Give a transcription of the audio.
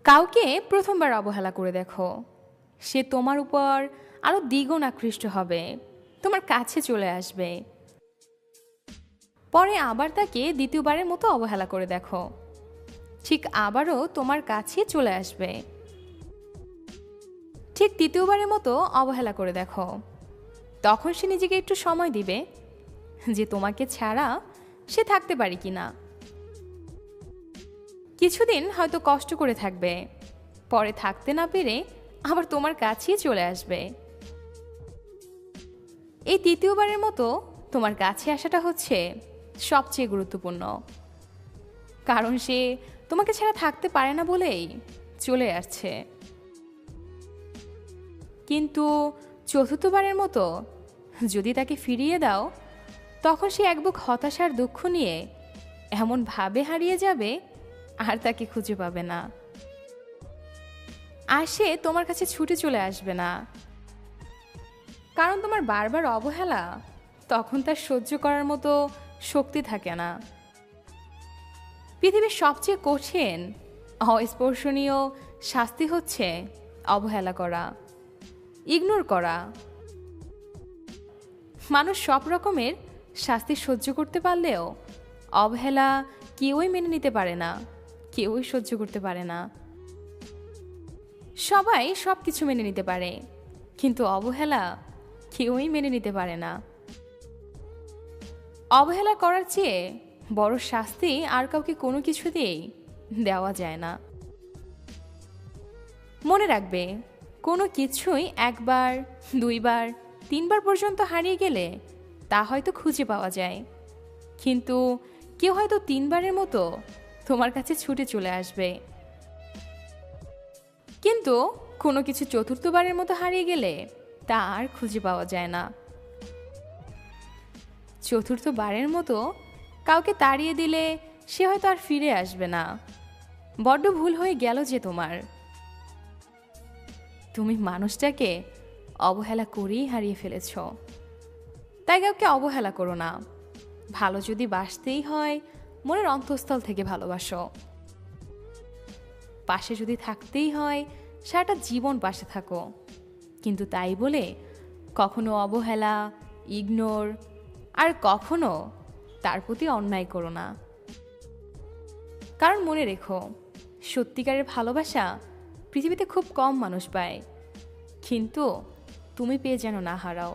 কাউকে প্রথমবার অবহেলা করে দেখো, সে তোমার উপর আরো দ্বিগুণ আকৃষ্ট হবে, তোমার কাছে চলে আসবে। পরে আবার তাকে দ্বিতীয়বারের মতো অবহেলা করে দেখো, ঠিক আবারও তোমার কাছে চলে আসবে। ঠিক তৃতীয়বারের মতো অবহেলা করে দেখো, তখন সে নিজেকে একটু সময় দিবে যে তোমাকে ছাড়া সে থাকতে পারে কিনা। কিছুদিন হয়তো কষ্ট করে থাকবে, পরে থাকতে না পেরে আবার তোমার কাছেই চলে আসবে। এই তৃতীয়বারের মতো তোমার কাছে আসাটা হচ্ছে সবচেয়ে গুরুত্বপূর্ণ, কারণ সে তোমাকে ছাড়া থাকতে পারে না বলেই চলে আসছে। কিন্তু চতুর্থবারের মতো যদি তাকে ফিরিয়ে দাও, তখন সে এক বুক হতাশার দুঃখ নিয়ে এমন ভাবে হারিয়ে যাবে আর তাকে খুঁজে পাবে না। আর সে তোমার কাছে ছুটে চলে আসবে না, কারণ তোমার বারবার অবহেলা তখন তার সহ্য করার মতো শক্তি থাকে না। পৃথিবীর সবচেয়ে কঠিন অস্পর্শনীয় শাস্তি হচ্ছে অবহেলা করা, ইগনোর করা। মানুষ সব রকমের শাস্তি সহ্য করতে পারলেও অবহেলা কেউই মেনে নিতে পারে না, কেউই সহ্য করতে পারে না। সবাই সব কিছু মেনে নিতে পারে, কিন্তু অবহেলা কেউই মেনে নিতে পারে না। অবহেলা করার চেয়ে বড় শাস্তি আর কাউকে কোনো কিছু দিয়েই দেওয়া যায় না। মনে রাখবে, কোনো কিছুই একবার, দুইবার, তিনবার পর্যন্ত হারিয়ে গেলে তা হয়তো খুঁজে পাওয়া যায়, কিন্তু কেউ হয়তো তিনবারের মতো তোমার কাছে ছুটে চলে আসবে। কিন্তু কোনো কিছু চতুর্থবারের মতো হারিয়ে গেলে তা আর খুঁজে পাওয়া যায় না। চতুর্থবারের মতো কাউকে তাড়িয়ে দিলে সে হয়তো আর ফিরে আসবে না। বড্ড ভুল হয়ে গেল যে তোমার, তুমি মানুষটাকে অবহেলা করেই হারিয়ে ফেলেছ। তাই কাউকে অবহেলা করো না। ভালো যদি বাসতেই হয়, মনের অন্তঃস্থল থেকে ভালোবাসো। পাশে যদি থাকতেই হয়, সারাটা জীবন পাশে থাকো। কিন্তু তাই বলে কখনো অবহেলা, ইগনোর আর কখনো তার প্রতি অন্যায় করো না। কারণ মনে রেখো, সত্যিকারের ভালোবাসা পৃথিবীতে খুব কম মানুষ পায়, কিন্তু তুমি পেয়ে যেন না হারাও।